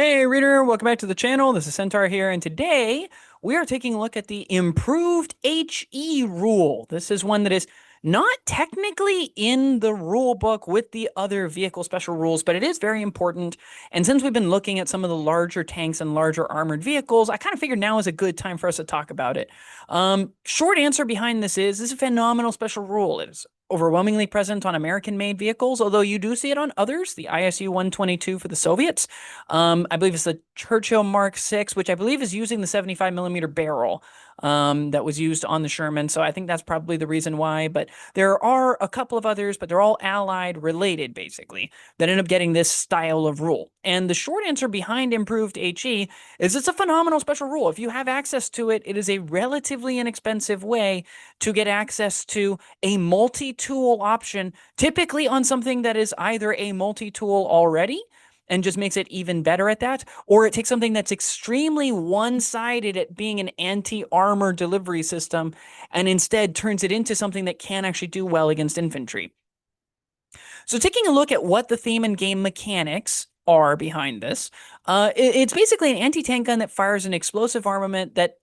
Hey reader, welcome back to the channel. This is Centaur here, and today we are taking a look at the improved HE rule. This is one that is not technically in the rule book with the other vehicle special rules, but it is very important. And since we've been looking at some of the larger tanks and larger armored vehicles, I kind of figured now is a good time for us to talk about it. Short answer behind this is a phenomenal special rule. It is overwhelmingly present on American-made vehicles, although you do see it on others, the ISU 122 for the Soviets. I believe it's the Churchill Mark 6, which I believe is using the 75 millimeter barrel that was used on the Sherman. So I think that's probably the reason why. But there are a couple of others, but they're all Allied related, basically, that end up getting this style of rule. And the short answer behind improved HE is it's a phenomenal special rule. If you have access to it, it is a relatively inexpensive way to get access to a multi-tool option, typically on something that is either a multi-tool already and just makes it even better at that, or it takes something that's extremely one-sided at being an anti-armor delivery system and instead turns it into something that can actually do well against infantry. So taking a look at what the theme and game mechanics are behind this, it's basically an anti-tank gun that fires an explosive armament that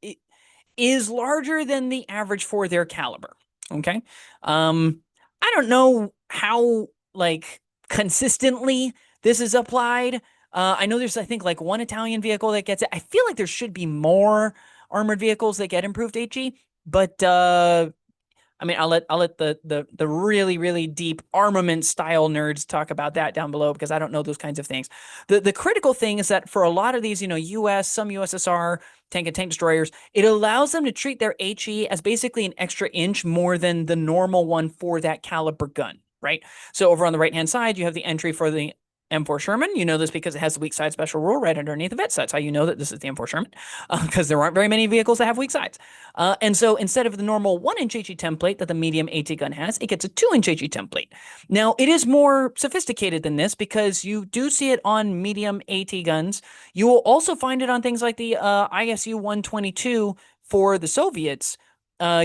is larger than the average for their caliber. Okay. I don't know how consistently this is applied. I know there's, I think, like one Italian vehicle that gets it. I feel like there should be more armored vehicles that get improved HE, but I mean, I'll let the really deep armament style nerds talk about that down below because I don't know those kinds of things. The critical thing is that for a lot of these, US, some USSR tank and tank destroyers, it allows them to treat their HE as basically an extra inch more than the normal one for that caliber gun, right? So over on the right-hand side, you have the entry for the M4 Sherman. You know this because it has the weak side special rule right underneath of it. So that's how you know that this is the M4 Sherman, because there aren't very many vehicles that have weak sides. And so instead of the normal 1-inch HE template that the medium AT gun has, it gets a 2-inch HE template. Now, it is more sophisticated than this because you do see it on medium AT guns. You will also find it on things like the ISU 122 for the Soviets,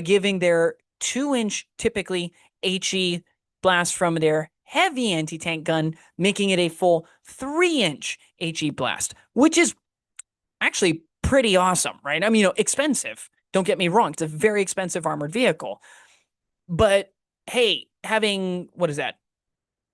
giving their 2-inch typically HE blast from their heavy anti-tank gun, making it a full 3-inch HE blast, which is actually pretty awesome, right? I mean, expensive. Don't get me wrong. It's a very expensive armored vehicle. But hey, having, what is that?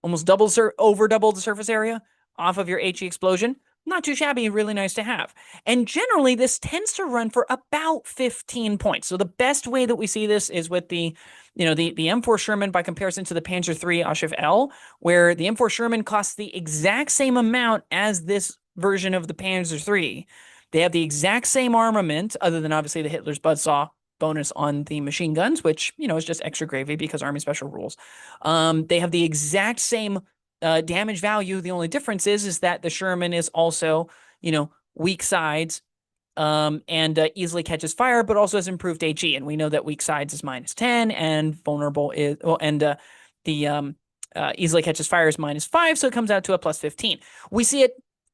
Almost over double the surface area off of your HE explosion. Not too shabby, really nice to have. And generally, this tends to run for about 15 points. So the best way that we see this is with the M4 Sherman by comparison to the Panzer III Aschiff L, where the M4 Sherman costs the exact same amount as this version of the Panzer III. They have the exact same armament, other than obviously the Hitler's Buzzsaw bonus on the machine guns, which, is just extra gravy because Army Special rules. They have the exact same damage value. The only difference is that the Sherman is also, weak sides and easily catches fire, but also has improved HE. And we know that weak sides is -10 and vulnerable is, well, and the easily catches fire is -5. So it comes out to a +15. We see it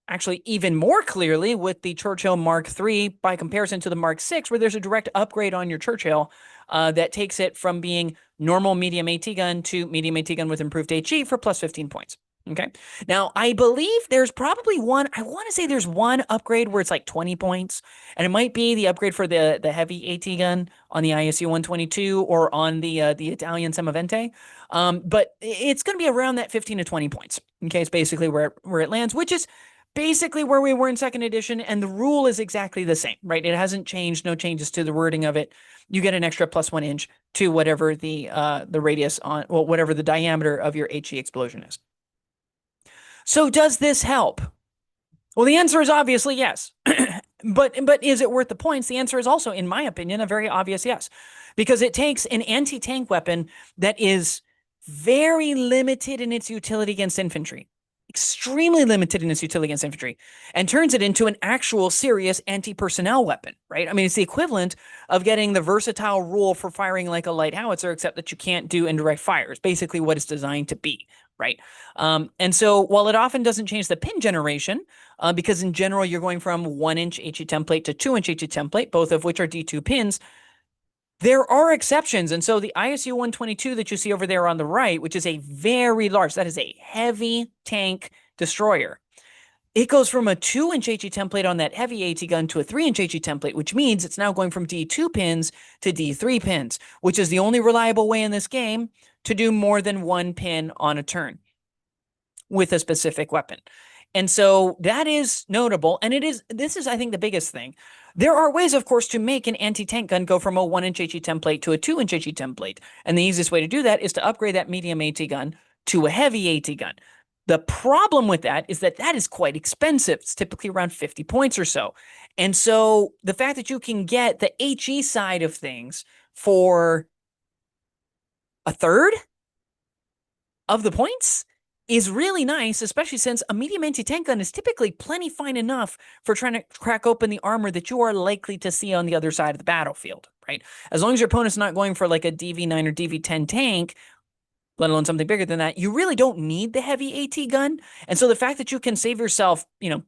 actually even more clearly with the Churchill Mark III by comparison to the Mark VI, where there's a direct upgrade on your Churchill that takes it from being normal medium AT gun to medium AT gun with improved HE for +15 points. Okay. Now, I believe there's probably one, I want to say there's one upgrade where it's like 20 points, and it might be the upgrade for the heavy AT gun on the ISU 122 or on the Italian Semavente. But it's going to be around that 15 to 20 points. Okay. It's basically where it lands, which is basically where we were in second edition, and the rule is exactly the same, right? It hasn't changed, no changes to the wording of it. You get an extra +1 inch to whatever the radius on, well, whatever the diameter of your HE explosion is. So does this help? Well, the answer is obviously yes. But is it worth the points? The answer is also, in my opinion, a very obvious yes, because it takes an anti-tank weapon that is very limited in its utility against infantry, extremely limited in its utility against infantry, and turns it into an actual serious anti-personnel weapon, right? I mean, it's the equivalent of getting the versatile rule for firing like a light howitzer, except that you can't do indirect fire. It's basically what it's designed to be, right? And so while it often doesn't change the pin generation, because in general, you're going from 1-inch HE template to 2-inch HE template, both of which are D2 pins, there are exceptions. And so the ISU 122 that you see over there on the right, which is a very large, that is a heavy tank destroyer. It goes from a 2-inch HE template on that heavy AT gun to a 3-inch HE template, which means it's now going from D2 pins to D3 pins, which is the only reliable way in this game to do more than one pin on a turn with a specific weapon. And so that is notable. And this is, I think, the biggest thing. There are ways, of course, to make an anti-tank gun go from a 1-inch HE template to a 2-inch HE template. And the easiest way to do that is to upgrade that medium AT gun to a heavy AT gun. The problem with that is that is quite expensive. It's typically around 50 points or so. And so the fact that you can get the HE side of things for a third of the points is really nice, especially since a medium anti-tank gun is typically plenty fine enough for trying to crack open the armor that you are likely to see on the other side of the battlefield, right? As long as your opponent's not going for like a DV9 or DV10 tank, let alone something bigger than that, you really don't need the heavy AT gun. And so the fact that you can save yourself,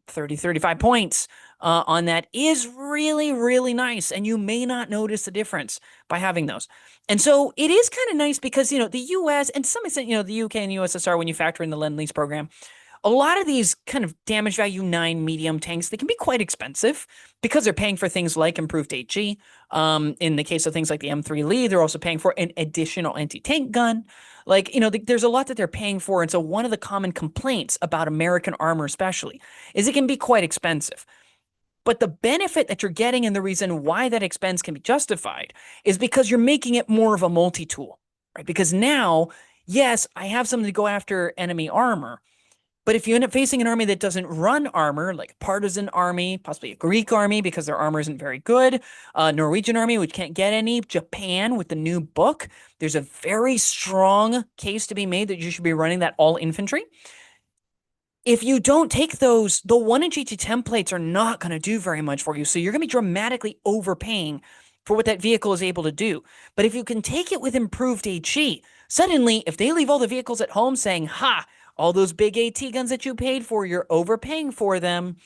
30, 35 points on that is really, really nice. And you may not notice the difference by having those. And so it is kind of nice because, the US and to some extent, the UK and the USSR, when you factor in the Lend-Lease program, a lot of these kind of damage value 9 medium tanks, they can be quite expensive because they're paying for things like improved HE. In the case of things like the M3 Lee, they're also paying for an additional anti-tank gun. Like, there's a lot that they're paying for. And so one of the common complaints about American armor especially is it can be quite expensive. But the benefit that you're getting and the reason why that expense can be justified is because you're making it more of a multi-tool, right? Because now, yes, I have something to go after enemy armor. But if you end up facing an army that doesn't run armor, like a partisan army, possibly a Greek army because their armor isn't very good, a Norwegian army which can't get any, Japan with the new book, there's a very strong case to be made that you should be running that all infantry. If you don't take those, the 1-inch HE templates are not going to do very much for you. So you're going to be dramatically overpaying for what that vehicle is able to do. But if you can take it with improved HE, suddenly, if they leave all the vehicles at home saying, ha, all those big AT guns that you paid for, you're overpaying for them,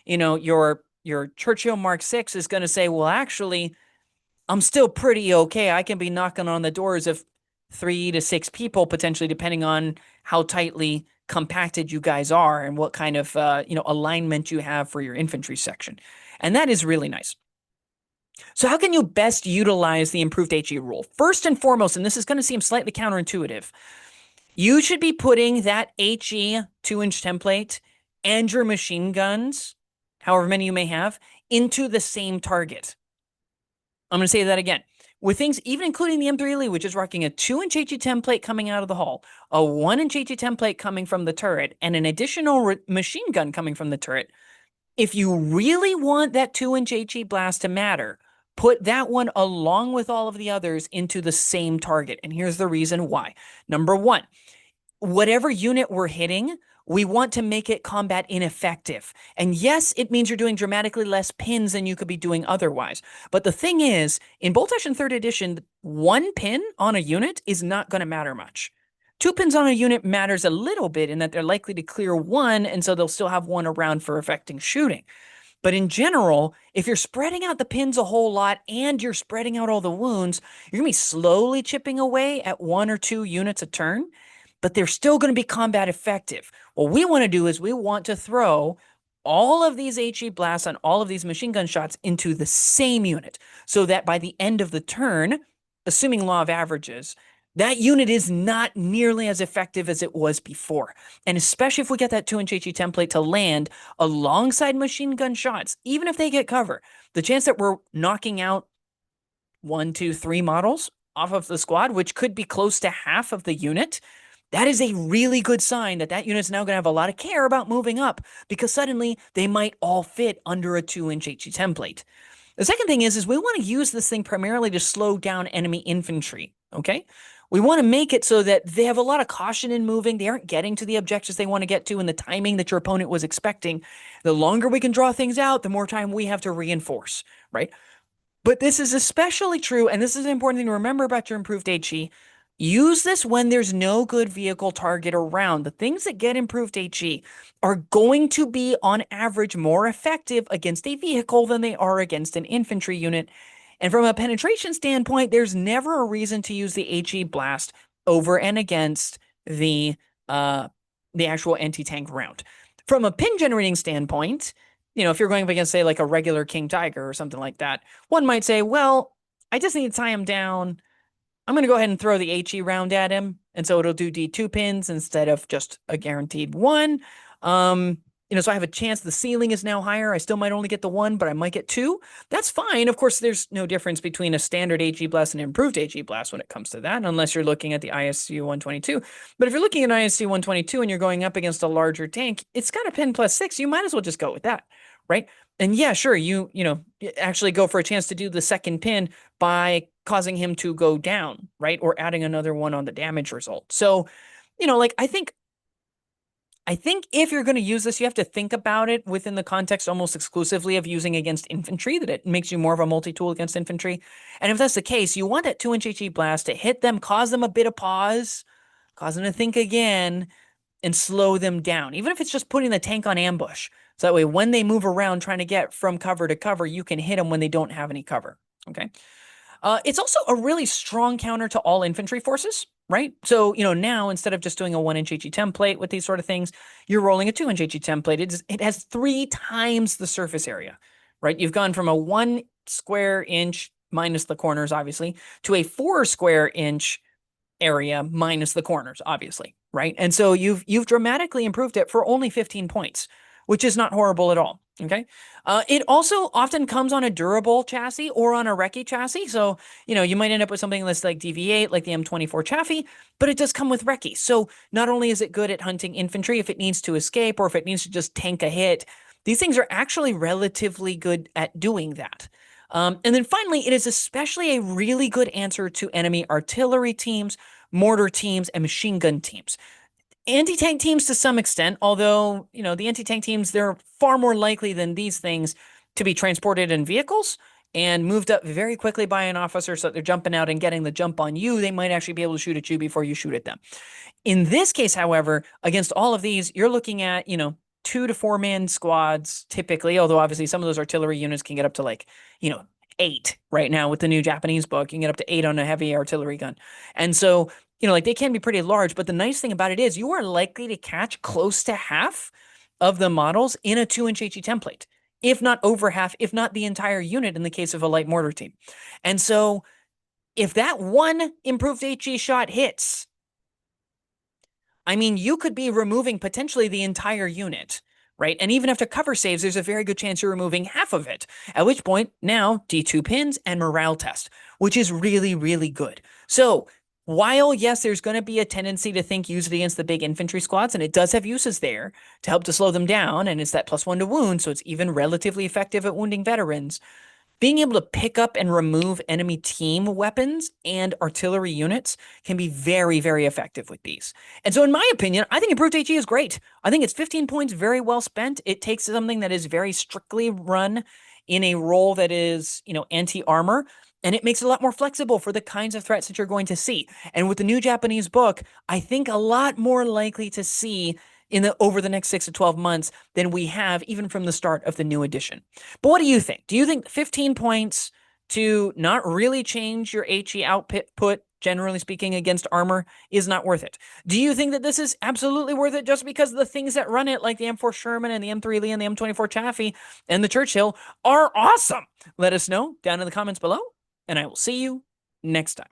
your Churchill Mark VI is going to say, well, actually, I'm still pretty okay. I can be knocking on the doors of 3 to 6 people, potentially, depending on how tightly compacted you guys are and what kind of, alignment you have for your infantry section. And that is really nice. So how can you best utilize the improved HE rule? First and foremost, and this is going to seem slightly counterintuitive, you should be putting that HE 2-inch template and your machine guns, however many you may have, into the same target. I'm going to say that again. With things, even including the M3 Lee, which is rocking a 2-inch HE template coming out of the hull, a 1-inch HE template coming from the turret, and an additional machine gun coming from the turret, if you really want that 2-inch HE blast to matter, put that one along with all of the others into the same target. And here's the reason why. Number one, whatever unit we're hitting, we want to make it combat ineffective. And yes, it means you're doing dramatically less pins than you could be doing otherwise. But the thing is, in Bolt Action 3rd Edition, 1 pin on a unit is not going to matter much. 2 pins on a unit matters a little bit in that they're likely to clear 1, and so they'll still have 1 around for affecting shooting. But in general, if you're spreading out the pins a whole lot and you're spreading out all the wounds, you're going to be slowly chipping away at 1 or 2 units a turn, but they're still going to be combat effective. What we want to do is we want to throw all of these HE blasts on all of these machine gun shots into the same unit so that by the end of the turn, assuming law of averages, that unit is not nearly as effective as it was before. And especially if we get that 2-inch HE template to land alongside machine gun shots, even if they get cover, the chance that we're knocking out 1, 2, 3 models off of the squad, which could be close to half of the unit, that is a really good sign that that unit's now going to have a lot of care about moving up because suddenly they might all fit under a 2-inch HE template. The second thing is we want to use this thing primarily to slow down enemy infantry, okay? We want to make it so that they have a lot of caution in moving. They aren't getting to the objectives they want to get to in the timing that your opponent was expecting. The longer we can draw things out, the more time we have to reinforce, right? But this is especially true, and this is an important thing to remember about your improved HE. Use this when there's no good vehicle target around. The things that get improved HE are going to be, on average, more effective against a vehicle than they are against an infantry unit. And from a penetration standpoint, there's never a reason to use the HE blast over and against the actual anti-tank round. From a pin generating standpoint, if you're going up against, say, like a regular King Tiger or something like that, one might say, well, I just need to tie him down. I'm going to go ahead and throw the HE round at him. And so it'll do D2 pins instead of just a guaranteed one. Um, so I have a chance. The ceiling is now higher. I still might only get the one, but I might get two. That's fine. Of course, there's no difference between a standard HE blast and an improved HE blast when it comes to that, unless you're looking at the ISU 122. But if you're looking at ISU 122 and you're going up against a larger tank, it's got a pin +6. You might as well just go with that, right? And yeah, sure, you actually go for a chance to do the second pin by causing him to go down, right? Or adding another one on the damage result. So, I think if you're going to use this, you have to think about it within the context almost exclusively of using against infantry, that it makes you more of a multi-tool against infantry. And if that's the case, you want that 2-inch HE blast to hit them, cause them a bit of pause, cause them to think again, and slow them down, even if it's just putting the tank on ambush. So that way, when they move around trying to get from cover to cover, you can hit them when they don't have any cover, okay? It's also a really strong counter to all infantry forces, right? So, now instead of just doing a 1-inch HE template with these sort of things, you're rolling a 2-inch HE template. It has 3 times the surface area, right? You've gone from a 1 square inch minus the corners, obviously, to a 4 square inch area minus the corners, obviously, right? And so you've dramatically improved it for only 15 points, which is not horrible at all. Okay. It also often comes on a durable chassis or on a recce chassis. So, you might end up with something that's like DV8, like the M24 chassis, but it does come with recce. So not only is it good at hunting infantry if it needs to escape or if it needs to just tank a hit, these things are actually relatively good at doing that. And then finally, it is especially a really good answer to enemy artillery teams, mortar teams, and machine gun teams. Anti-tank teams to some extent, although, the anti-tank teams, they're far more likely than these things to be transported in vehicles and moved up very quickly by an officer, so that they're jumping out and getting the jump on you. They might actually be able to shoot at you before you shoot at them. In this case, however, against all of these, you're looking at, 2 to 4 man squads typically, although obviously some of those artillery units can get up to like, 8 right now with the new Japanese book. You can get up to 8 on a heavy artillery gun. And so, they can be pretty large, but the nice thing about it is you are likely to catch close to half of the models in a 2-inch HE template, if not over half, if not the entire unit in the case of a light mortar team. And so if that one improved HE shot hits, I mean, you could be removing potentially the entire unit, right? And even after cover saves, there's a very good chance you're removing half of it, at which point now D2 pins and morale test, which is really, really good. So while, yes, there's going to be a tendency to think use it against the big infantry squads, and it does have uses there to help to slow them down, and it's that +1 to wound, so it's even relatively effective at wounding veterans. Being able to pick up and remove enemy team weapons and artillery units can be very, very effective with these. And so in my opinion, I think Improved HE is great. I think it's 15 points very well spent. It takes something that is very strictly run in a role that is, anti-armor, and it makes it a lot more flexible for the kinds of threats that you're going to see. And with the new Japanese book, I think a lot more likely to see over the next 6 to 12 months than we have even from the start of the new edition. But what do you think? Do you think 15 points to not really change your HE output, generally speaking, against armor is not worth it? Do you think that this is absolutely worth it just because the things that run it, like the M4 Sherman and the M3 Lee and the M24 Chaffee and the Churchill, are awesome? Let us know down in the comments below, and I will see you next time.